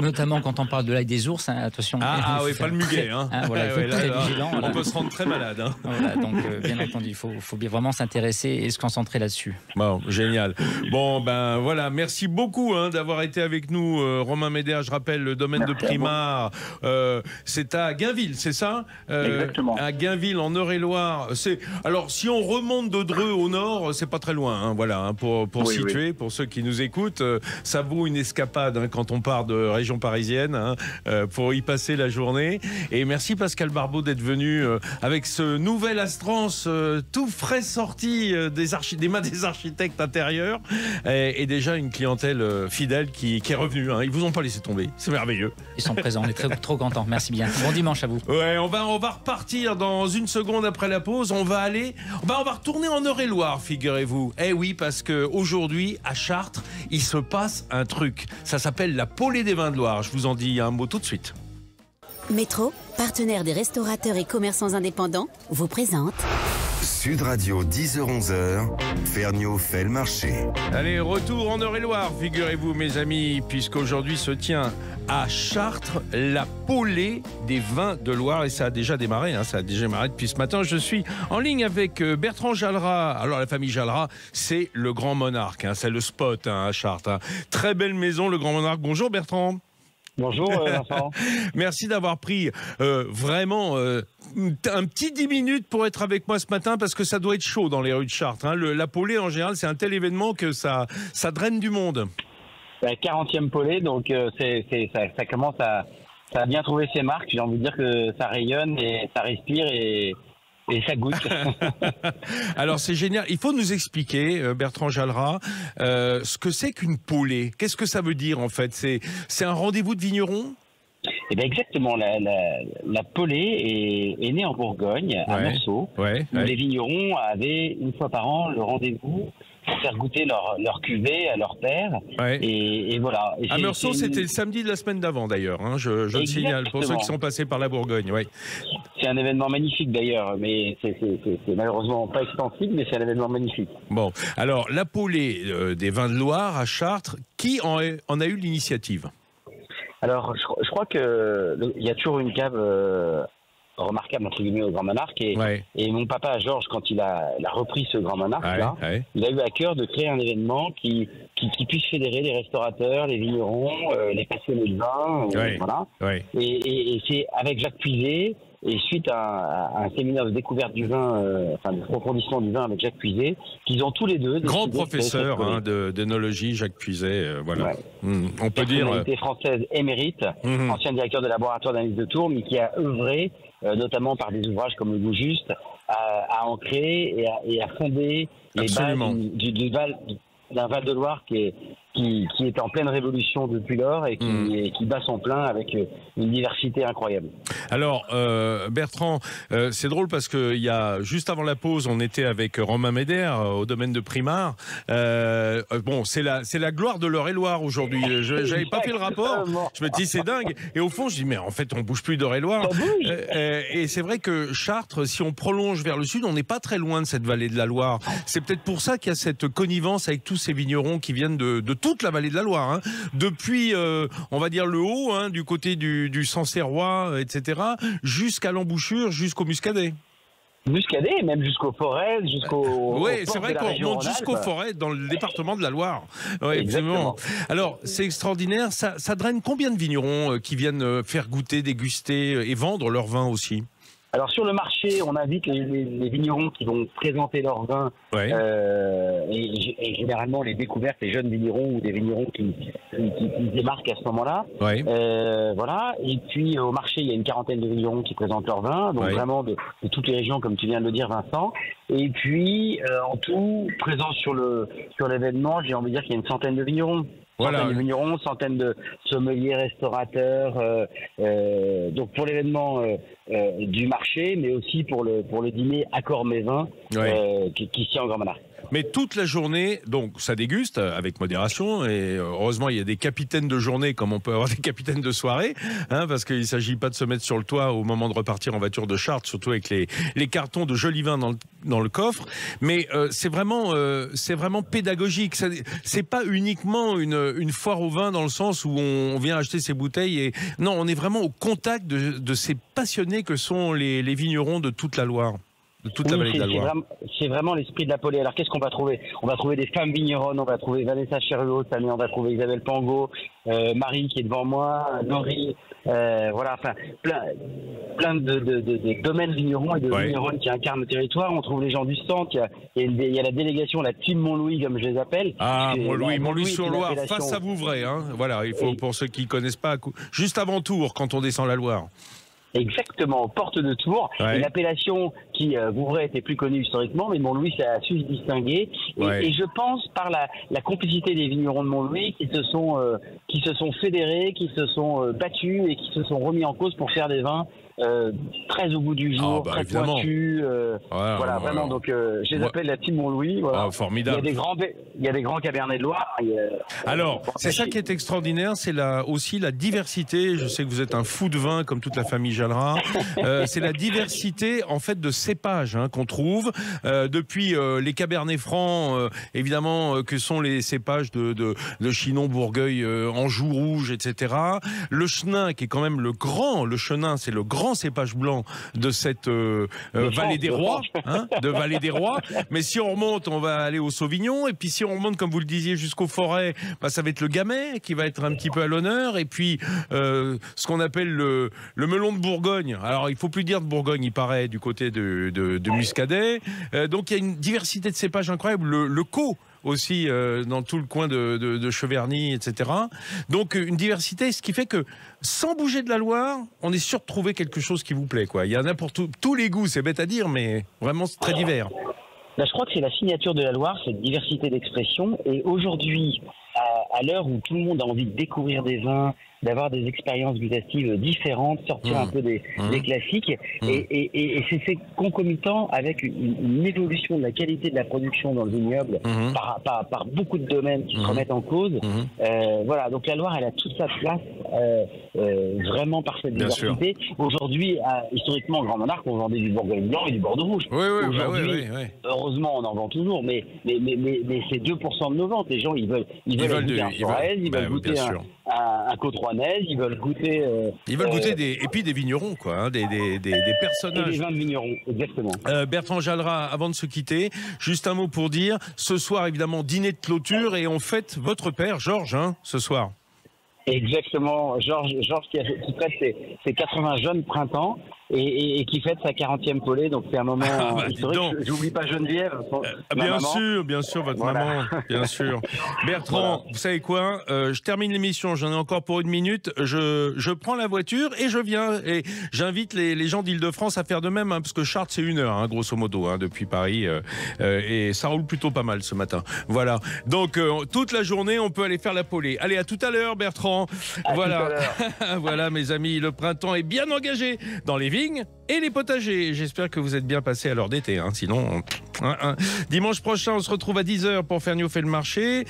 Notamment quand on parle de l'ail des ours. Hein, attention. Oui, pas le muguet. Hein. Voilà, il faut être très vigilant. On peut se rendre très malade. Hein. Voilà, donc bien entendu, il faut bien vraiment s'intéresser et se concentrer là-dessus. Bon, génial. Bon, ben voilà, merci beaucoup d'avoir été avec nous, Romain Médère. Je rappelle, le domaine de Primard, c'est à Gainville, c'est ça? Exactement. À Gainville, en Eure-et-Loire. Alors, si on remonte de Dreux au nord, c'est pas très loin. Hein, voilà, hein, pour situer, pour ceux qui nous écoutent, ça vaut une escapade quand on part de région parisienne pour y passer la journée. Et merci Pascal Barbeau d'être venu avec ce nouvel Astrance tout frais sorti des mains des architectes intérieurs et déjà une clientèle fidèle qui est revenue. Hein. Ils vous ont pas laissé tomber, c'est merveilleux. Ils sont présents, on est trop contents. Merci bien. Bon dimanche à vous. Ouais, on va repartir dans une seconde après la pause. On va retourner en Eure-et-Loire, figurez-vous. Eh oui, parce que aujourd'hui à Chartres, il se passe un truc. Ça s'appelle la Paulée des vins de Loire. Je vous en dis un mot tout de suite. Métro, partenaire des restaurateurs et commerçants indépendants, vous présente Sud Radio 10h-11h, Ferniaud fait le marché. Allez, retour en Eure-et-Loire, figurez-vous mes amis, puisqu'aujourd'hui se tient à Chartres la Paulée des vins de Loire et ça a déjà démarré, ça a déjà démarré depuis ce matin. Je suis en ligne avec Bertrand Jallerat. Alors la famille Jallerat, c'est le Grand Monarque, c'est le spot à Chartres. Très belle maison, le Grand Monarque. Bonjour Bertrand. Bonjour Vincent. Merci d'avoir pris vraiment un petit 10 minutes pour être avec moi ce matin parce que ça doit être chaud dans les rues de Chartres. Hein. La Paulée en général c'est un tel événement que ça draine du monde. La 40e Paulée, donc ça commence ça a bien trouvé ses marques. J'ai envie de dire que ça rayonne et ça respire et ça goûte. Alors c'est génial. Il faut nous expliquer, Bertrand Jallerat, ce que c'est qu'une Paulée. Qu'est-ce que ça veut dire en fait? C'est un rendez-vous de vignerons? Eh bien exactement. La Paulée est née en Bourgogne, à Monceau, où les vignerons avaient une fois par an le rendez-vous pour faire goûter leur cuvée à leur père. Et voilà. Et à Meursault, c'était le samedi de la semaine d'avant d'ailleurs. Hein, je le signale pour ceux qui sont passés par la Bourgogne. C'est un événement magnifique d'ailleurs, mais c'est malheureusement pas extensible, mais c'est un événement magnifique. Bon, alors la Paulée des vins de Loire à Chartres, qui en a eu l'initiative? Alors, je crois que il y a toujours une cave remarquable entre guillemets au Grand Monarque et mon papa Georges, quand il a repris ce Grand Monarque là, il a eu à cœur de créer un événement qui puisse fédérer les restaurateurs, les vignerons, les passionnés de vin, voilà. Et c'est avec Jacques Puiset et suite à un séminaire de découverte du vin, de approfondissement du vin avec Jacques Puiset, qu'ils ont tous les deux... Grand professeur d'œnologie, Jacques Puiset, voilà. Ouais. On peut dire... Personnalité française émérite, ancien directeur de laboratoire d'analyse de Tours, mais qui a œuvré, notamment par des ouvrages comme Le Goût Juste, à ancrer et à fonder les bases d'un Val-de-Loire qui est en pleine révolution depuis lors et qui bat son plein avec une diversité incroyable. Alors, Bertrand, c'est drôle parce que juste avant la pause, on était avec Romain Méder au domaine de Primard. C'est la gloire de l'Eure-et-Loire aujourd'hui. J'avais pas fait le rapport. Je me dis c'est dingue. Et au fond, je dis mais en fait, on bouge plus d'Eure-et-Loire. Et c'est vrai que Chartres, si on prolonge vers le sud, on n'est pas très loin de cette vallée de la Loire. C'est peut-être pour ça qu'il y a cette connivence avec tous ces vignerons qui viennent de toute la vallée de la Loire, hein. Depuis, on va dire le haut, hein, du côté du Sancerrois, etc., jusqu'à l'embouchure, jusqu'au Muscadet. Muscadet, même jusqu'aux forêts, Oui, c'est vrai qu'on remonte jusqu'aux forêts dans le département de la Loire. Ouais, exactement. Alors, c'est extraordinaire. Ça draine combien de vignerons qui viennent faire goûter, déguster et vendre leur vin aussi? Alors sur le marché, on invite les vignerons qui vont présenter leur vin et généralement les découvertes, les jeunes vignerons ou des vignerons qui démarquent à ce moment-là. Voilà. Et puis au marché, il y a une quarantaine de vignerons qui présentent leur vin, donc vraiment de toutes les régions, comme tu viens de le dire, Vincent. Et puis en tout, présent sur l'événement, j'ai envie de dire qu'il y a une centaine de vignerons. Centaines de vignerons, centaines de sommeliers, restaurateurs, donc pour l'événement du marché, mais aussi pour le dîner Accord Mes Vins qui se tient en Grand Monarque. Mais toute la journée, donc ça déguste avec modération, et heureusement il y a des capitaines de journée comme on peut avoir des capitaines de soirée, hein, parce qu'il ne s'agit pas de se mettre sur le toit au moment de repartir en voiture de Chartres, surtout avec les cartons de jolis vins dans le coffre. Mais c'est vraiment pédagogique. C'est pas uniquement une foire au vin dans le sens où on vient acheter ses bouteilles. Non, on est vraiment au contact de ces passionnés que sont les vignerons de toute la Loire. De toute la vallée de la Loire. C'est vraiment l'esprit de la Polée. Alors qu'est-ce qu'on va trouver? On va trouver des femmes vigneronnes, on va trouver Vanessa Cheruot, on va trouver Isabelle Pangot, Marie qui est devant moi, Laurie, voilà, enfin plein de domaines vignerons et de vigneronnes qui incarnent le territoire. On trouve les gens du centre, il y a la délégation, la team Montlouis comme je les appelle. Ah, Montlouis-sur-Loire, face à Vouvray, hein. Voilà, il faut pour ceux qui ne connaissent pas, juste avant Tours quand on descend la Loire. Exactement, porte de Tours. Et l'appellation qui, Vouvray, était plus connue historiquement, mais Montlouis a su se distinguer. Et je pense par la complicité des vignerons de Montlouis qui se sont fédérés, qui se sont battus et qui se sont remis en cause pour faire des vins très au goût du jour, très pointus. Voilà, vraiment. Donc, je les appelle la team Montlouis. Voilà. Formidable. Il y a des grands cabernets de Loire. Alors, c'est ça qui est extraordinaire, c'est aussi la diversité. Je sais que vous êtes un fou de vin, comme toute la famille Jalra. C'est la diversité, en fait, de cépages qu'on trouve. Depuis les cabernets francs, évidemment, que sont les cépages de Chinon, Bourgueil, Anjou rouge, etc. Le Chenin, qui est quand même le Chenin, c'est le grand cépage blanc de cette vallée des Rois, de vallée des Rois. Mais si on remonte, on va aller au Sauvignon. Et puis si on remonte, comme vous le disiez, jusqu'aux forêts, ça va être le Gamay qui va être un petit peu à l'honneur. Et puis ce qu'on appelle le melon de Bourgogne. Alors il faut plus dire de Bourgogne, il paraît, du côté de Muscadet. Donc il y a une diversité de cépages incroyable. Le Caux aussi dans tout le coin de Cheverny, etc. Donc une diversité, ce qui fait que sans bouger de la Loire, on est sûr de trouver quelque chose qui vous plaît, quoi. Il y en a pour tous les goûts, c'est bête à dire, mais vraiment c'est très divers. Je crois que c'est la signature de la Loire, cette diversité d'expression. Et aujourd'hui, à l'heure où tout le monde a envie de découvrir des vins, d'avoir des expériences gustatives différentes, sortir un peu des classiques. Et c'est concomitant avec une évolution de la qualité de la production dans le vignoble par beaucoup de domaines qui se remettent en cause. Voilà, donc la Loire, elle a toute sa place vraiment par cette diversité. Aujourd'hui, historiquement, au Grand Monarque, on vendait du Bourgogne blanc et du Bordeaux rouge. Aujourd'hui, heureusement, on en vend toujours, mais c'est 2% de nos ventes. Les gens, ils veulent goûter un Forez, ils veulent goûter un Côte-Rouennaise, ils veulent goûter... Ils veulent goûter des vignerons, quoi, des personnages. Et des vins de vignerons, exactement. Bertrand Jalra, avant de se quitter, juste un mot pour dire, ce soir, évidemment, dîner de clôture, et on fête votre père, Georges, ce soir. Exactement, Georges qui fête ses 80 jeunes printemps, et qui fête sa 40e Pollet. Donc c'est un moment historique. J'oublie pas Geneviève. Bien sûr, votre maman, bien sûr. Bertrand, vous savez quoi, je termine l'émission, j'en ai encore pour 1 minute. Je prends la voiture et je viens. Et j'invite les gens d'Île-de-France à faire de même, parce que Chartres, c'est 1 heure, grosso modo, depuis Paris. Et ça roule plutôt pas mal ce matin. Voilà. Donc, toute la journée, on peut aller faire la Pollet. Allez, à tout à l'heure, Bertrand. Voilà. Voilà, mes amis, le printemps est bien engagé dans les vignes et les potagers. J'espère que vous êtes bien passés à l'heure d'été. Sinon, dimanche prochain, on se retrouve à 10h pour Ferniaud fait le marché.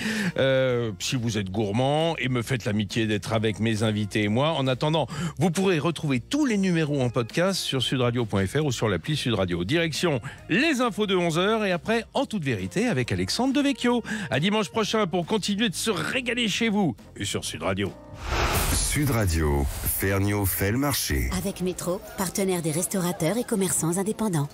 Si vous êtes gourmand, et me faites l'amitié d'être avec mes invités et moi. En attendant, vous pourrez retrouver tous les numéros en podcast sur sudradio.fr ou sur l'appli Sud Radio. Direction les infos de 11h et après, en toute vérité, avec Alexandre Devecchio. À dimanche prochain pour continuer de se régaler chez vous et sur Sud Radio. Sud Radio, Ferniaud fait le marché. Avec Métro, partenaire des restaurateurs et commerçants indépendants.